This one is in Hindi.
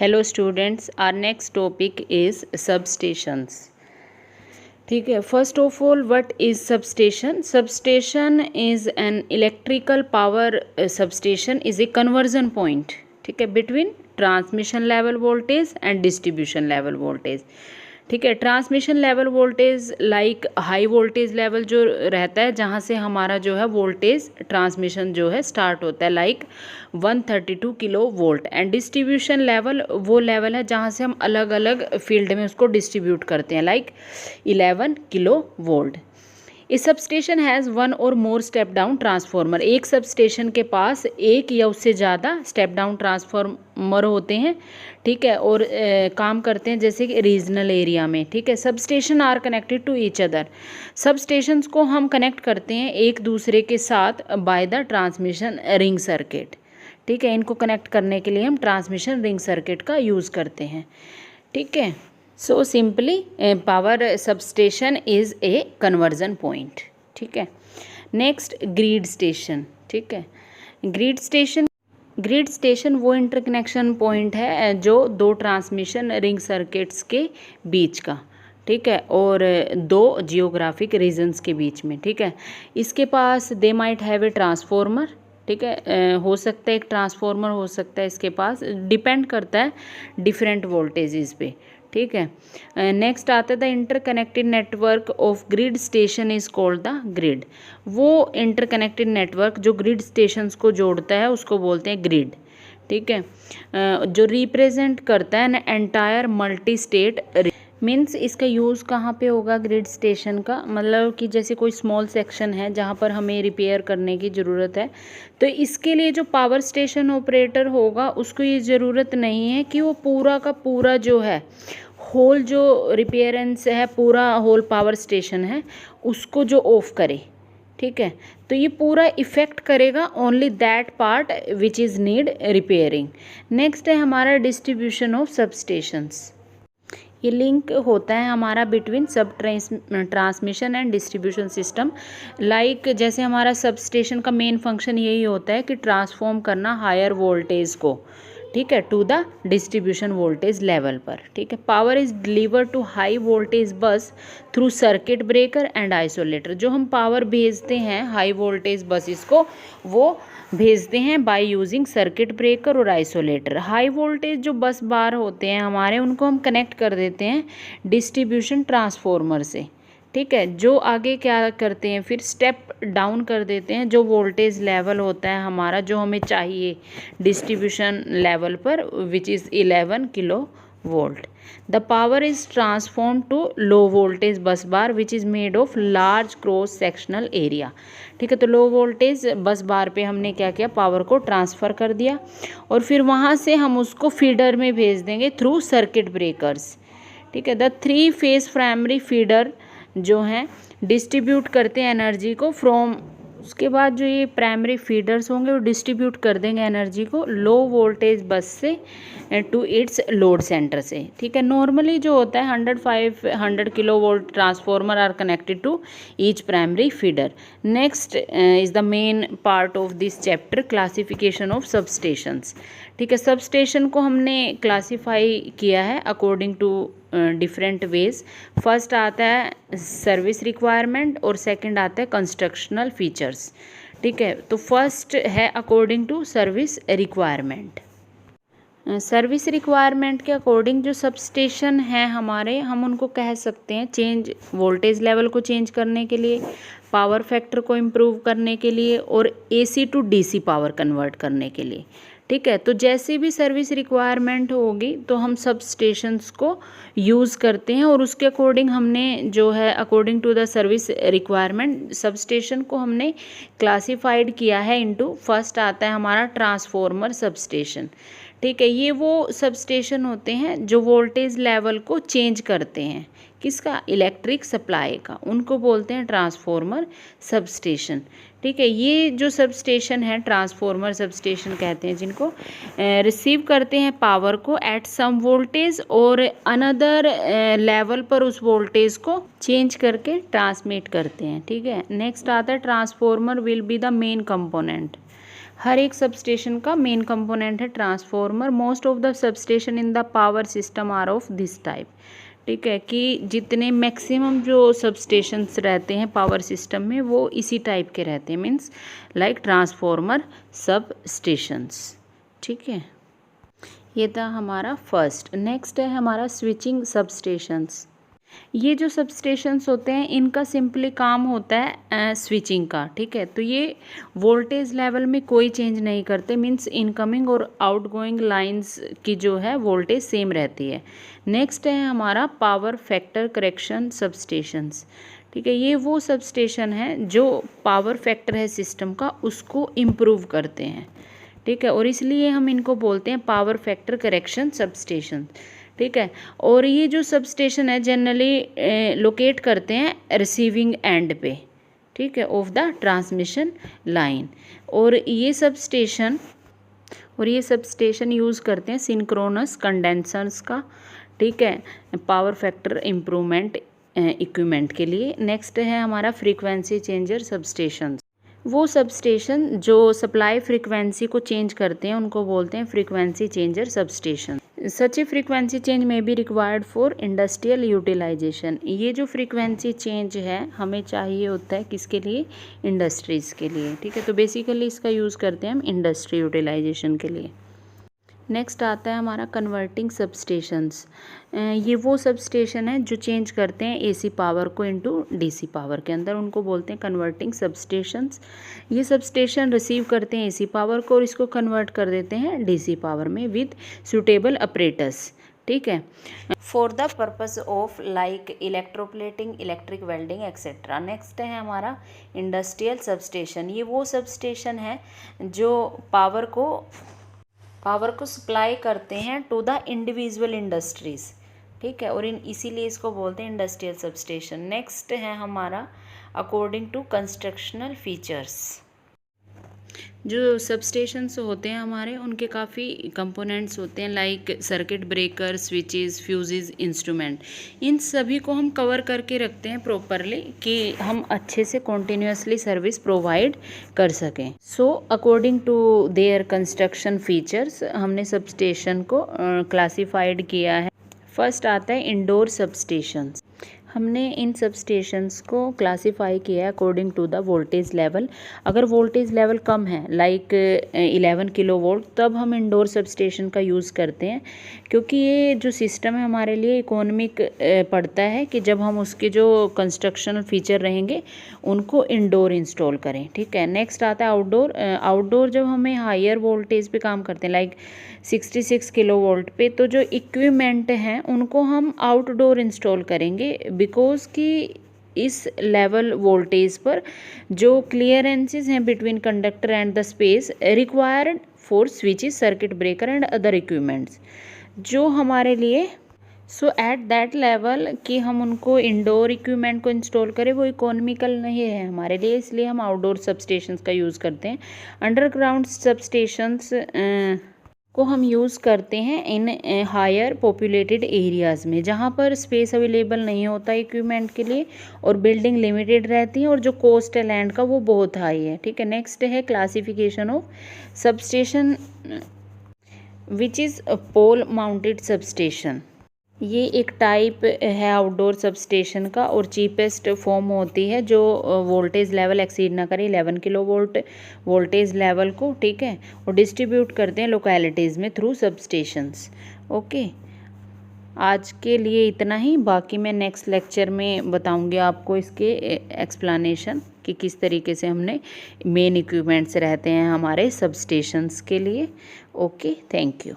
Hello students, our next topic is substations. ठीक है, first of all what is substation? Substation is an electrical power substation is a conversion point, ठीक है, between transmission level voltage and distribution level voltage. ठीक है, transmission level voltage like high voltage level जो रहता है जहाँ से हमारा जो है वोल्टेज ट्रांसमिशन जो है स्टार्ट होता है, like 132 kilo volt. And distribution level वो लेवल है जहाँ से हम अलग अलग फील्ड में उसको डिस्ट्रीब्यूट करते हैं, लाइक 11 किलो वोल्ट। इस सबस्टेशन हैज़ वन और मोर स्टेप डाउन ट्रांसफार्मर। एक सबस्टेशन के पास एक या उससे ज़्यादा स्टेप डाउन ट्रांसफार्मर होते हैं, ठीक है, और काम करते हैं जैसे कि रीजनल एरिया में। ठीक है, substation are connected to each other. Substations को हम कनेक्ट करते हैं एक दूसरे के साथ by the transmission ring circuit. ठीक है, इनको कनेक्ट करने के लिए हम ट्रांसमिशन रिंग सर्किट का यूज़ करते हैं। ठीक है, so simply power substation is a conversion point. ठीक है, नेक्स्ट ग्रिड स्टेशन। ठीक है, ग्रिड स्टेशन वो इंटरकनेक्शन पॉइंट है जो दो ट्रांसमिशन रिंग सर्किट्स के बीच का, ठीक है, और दो जियोग्राफिक रीजन्स के बीच में। ठीक है, इसके पास they might have a transformer. ठीक है, हो सकता है एक ट्रांसफॉर्मर हो सकता है इसके पास, डिपेंड करता है डिफरेंट वोल्टेजेस पे। ठीक है, नेक्स्ट आता है the interconnected network of grid station is called the grid. वो इंटरकनेक्टेड नेटवर्क जो ग्रिड स्टेशंस को जोड़ता है उसको बोलते हैं ग्रिड। ठीक है, जो रिप्रेजेंट करता है ना एंटायर मल्टी स्टेट। मीन्स इसका यूज़ कहाँ पे होगा ग्रिड स्टेशन का? मतलब कि जैसे कोई स्मॉल सेक्शन है जहाँ पर हमें रिपेयर करने की ज़रूरत है, तो इसके लिए जो पावर स्टेशन ऑपरेटर होगा उसको ये ज़रूरत नहीं है कि वो पूरा का पूरा जो है होल जो रिपेयरेंस है, पूरा होल पावर स्टेशन है उसको जो ऑफ करे। ठीक है, तो ये पूरा इफ़ेक्ट करेगा only that part which is need repairing. Next है हमारा डिस्ट्रीब्यूशन ऑफ सबस्टेशंस। ये लिंक होता है हमारा बिटवीन सब transmission and distribution system. Like जैसे हमारा सब स्टेशन का मेन फंक्शन यही होता है कि ट्रांसफॉर्म करना हायर वोल्टेज को, ठीक है, to the distribution voltage level पर। ठीक है, power is deliver to high voltage bus through circuit breaker and isolator. जो हम पावर भेजते हैं हाई वोल्टेज बसेस को वो भेजते हैं बाय यूजिंग सर्किट ब्रेकर और आइसोलेटर। हाई वोल्टेज जो बस बार होते हैं हमारे उनको हम कनेक्ट कर देते हैं डिस्ट्रीब्यूशन ट्रांसफार्मर से। ठीक है, जो आगे क्या करते हैं फिर स्टेप डाउन कर देते हैं जो वोल्टेज लेवल होता है हमारा जो हमें चाहिए डिस्ट्रीब्यूशन लेवल पर, which is 11 kilo volt. The power is transform to low voltage bus bar which is made of large cross sectional area. ठीक है, तो लो वोल्टेज बस बार पे हमने क्या किया, पावर को ट्रांसफ़र कर दिया और फिर वहाँ से हम उसको फीडर में भेज देंगे थ्रू सर्किट ब्रेकर्स। ठीक है, द 3 फेज प्राइमरी फीडर जो हैं डिस्ट्रीब्यूट करते हैं एनर्जी को फ्रॉम, उसके बाद जो ये प्राइमरी फीडर्स होंगे वो डिस्ट्रीब्यूट कर देंगे एनर्जी को लो वोल्टेज बस से टू इट्स लोड सेंटर से। ठीक है, नॉर्मली जो होता है 100 kilo volt transformer are connected to each primary feeder. Next is the main part of this chapter, classification of substations. ठीक है, सबस्टेशन को हमने क्लासीफाई किया है according to different ways. First आता है सर्विस रिक्वायरमेंट और सेकंड आता है कंस्ट्रक्शनल फीचर्स। ठीक है, तो फर्स्ट है according to service requirement. Service requirement के अकॉर्डिंग जो सबस्टेशन है हमारे, हम उनको कह सकते हैं चेंज वोल्टेज लेवल को चेंज करने के लिए, पावर फैक्टर को इम्प्रूव करने के लिए और AC to DC power convert करने के लिए। ठीक है, तो जैसे भी सर्विस रिक्वायरमेंट होगी तो हम सब स्टेशंस को यूज़ करते हैं और उसके अकॉर्डिंग हमने जो है according to the service requirement substation को हमने क्लासिफाइड किया है इनटू। फर्स्ट आता है हमारा ट्रांसफॉर्मर सब स्टेशन। ठीक है, ये वो सब स्टेशन होते हैं जो वोल्टेज लेवल को चेंज करते हैं, किसका, इलेक्ट्रिक सप्लाई का, उनको बोलते हैं ट्रांसफॉर्मर सब स्टेशन। ठीक है, ये जो सब स्टेशन है ट्रांसफॉर्मर सब स्टेशन कहते हैं जिनको, रिसीव करते हैं पावर को एट सम वोल्टेज और अनदर लेवल पर उस वोल्टेज को चेंज करके ट्रांसमिट करते हैं। ठीक है, नेक्स्ट आता है transformer will be the main component. हर एक सबस्टेशन का मेन कंपोनेंट है transformer. Most of the substation in the power system are of this type. ठीक है, कि जितने मैक्सिमम जो सबस्टेशंस रहते हैं पावर सिस्टम में वो इसी टाइप के रहते हैं, मीन्स लाइक ट्रांसफॉर्मर सब स्टेशंस। ठीक है, ये था हमारा फर्स्ट। नेक्स्ट है हमारा स्विचिंग सबस्टेशंस। ये जो सबस्टेशंस होते हैं इनका सिंपली काम होता है स्विचिंग का। ठीक है, तो ये वोल्टेज लेवल में कोई चेंज नहीं करते, मींस इनकमिंग और आउटगोइंग लाइंस की जो है वोल्टेज सेम रहती है। नेक्स्ट है हमारा पावर फैक्टर करेक्शन सबस्टेशंस। ठीक है, ये वो सबस्टेशन है जो पावर फैक्टर है सिस्टम का उसको इम्प्रूव करते हैं। ठीक है, और इसलिए हम इनको बोलते हैं पावर फैक्टर करेक्शन सबस्टेशन। ठीक है, और ये जो सबस्टेशन है जनरली लोकेट करते हैं रिसीविंग एंड पे, ठीक है, ऑफ द ट्रांसमिशन लाइन। और ये सबस्टेशन यूज़ करते हैं सिंक्रोनस कंडेंसर्स का, ठीक है, पावर फैक्टर इम्प्रूवमेंट इक्विपमेंट के लिए। नेक्स्ट है हमारा फ्रीक्वेंसी चेंजर सबस्टेशन। वो सबस्टेशन जो सप्लाई फ्रीक्वेंसी को चेंज करते हैं उनको बोलते हैं frequency changer substation. Such a frequency change may be required for industrial utilisation. ये जो फ्रीक्वेंसी चेंज है हमें चाहिए होता है किसके लिए? इंडस्ट्रीज़ के लिए। ठीक है, तो बेसिकली इसका यूज़ करते हैं हम इंडस्ट्री यूटिलाइजेशन के लिए। नेक्स्ट आता है हमारा कन्वर्टिंग सबस्टेशंस। ये वो सबस्टेशन है जो चेंज करते हैं एसी पावर को इनटू डीसी पावर के अंदर, उनको बोलते हैं कन्वर्टिंग सबस्टेशंस। ये सबस्टेशन रिसीव करते हैं एसी पावर को और इसको कन्वर्ट कर देते हैं डीसी पावर में विद सुटेबल ऑपरेटर्स। ठीक है, for the purpose of like electroplating, electric welding etcetera. Next है हमारा इंडस्ट्रियल सबस्टेशन। ये वो सबस्टेशन है जो पावर को सप्लाई करते हैं टू द इंडिविजुअल इंडस्ट्रीज़। ठीक है, और इसीलिए इसको बोलते हैं इंडस्ट्रियल सबस्टेशन। नेक्स्ट है हमारा अकॉर्डिंग टू कंस्ट्रक्शनल फीचर्स। जो सबस्टेशंस होते हैं हमारे उनके काफ़ी कंपोनेंट्स होते हैं like circuit breaker, switches, fuses, instrument. इन सभी को हम कवर करके रखते हैं प्रॉपरली कि हम अच्छे से कॉन्टीन्यूसली सर्विस प्रोवाइड कर सकें। So according to their construction features हमने सबस्टेशन को क्लासिफाइड किया है। फर्स्ट आता है इंडोर सबस्टेशंस। हमने इन सबस्टेशंस को क्लासिफाई किया है according to the voltage level. अगर वोल्टेज लेवल कम है लाइक 11 किलो वोल्ट, तब हम इंडोर सबस्टेशन का यूज़ करते हैं, क्योंकि ये जो सिस्टम है हमारे लिए इकोनॉमिक पड़ता है कि जब हम उसके जो कंस्ट्रक्शनल फीचर रहेंगे उनको इंडोर इंस्टॉल करें। ठीक है, नेक्स्ट आता है आउटडोर। आउटडोर जब हमें हायर वोल्टेज पे काम करते हैं लाइक 66 किलो वोल्ट पे, तो जो इक्विपमेंट हैं उनको हम आउटडोर इंस्टॉल करेंगे, बिकॉज कि इस लेवल वोल्टेज पर जो क्लियरेंसेस हैं between conductor and the space required for switches, circuit breaker and other equipments जो हमारे लिए सो एट दैट लेवल कि हम उनको इंडोर इक्विपमेंट को इंस्टॉल करें वो इकोनॉमिकल नहीं है हमारे लिए, इसलिए हम आउटडोर सबस्टेशंस का यूज़ करते हैं। अंडरग्राउंड सबस्टेशंस को हम यूज़ करते हैं इन हायर पॉपुलेटेड एरियाज़ में, जहाँ पर स्पेस अवेलेबल नहीं होता इक्विपमेंट के लिए और बिल्डिंग लिमिटेड रहती है और जो कॉस्ट है लैंड का वो बहुत हाई है। ठीक है, नेक्स्ट है classification of substation which is pole mounted substation. ये एक टाइप है आउटडोर सबस्टेशन का और चीपेस्ट फॉर्म होती है जो वोल्टेज लेवल एक्सीड ना करे 11 किलो वोल्ट वोल्टेज लेवल को। ठीक है, और डिस्ट्रीब्यूट करते हैं लोकेलिटीज़ में थ्रू सबस्टेशंस। ओके, आज के लिए इतना ही, बाकी मैं नेक्स्ट लेक्चर में बताऊंगी आपको इसके एक्सप्लेनेशन कि किस तरीके से हमने मेन इक्विपमेंट्स रहते हैं हमारे सबस्टेशंस के लिए। Okay, thank you.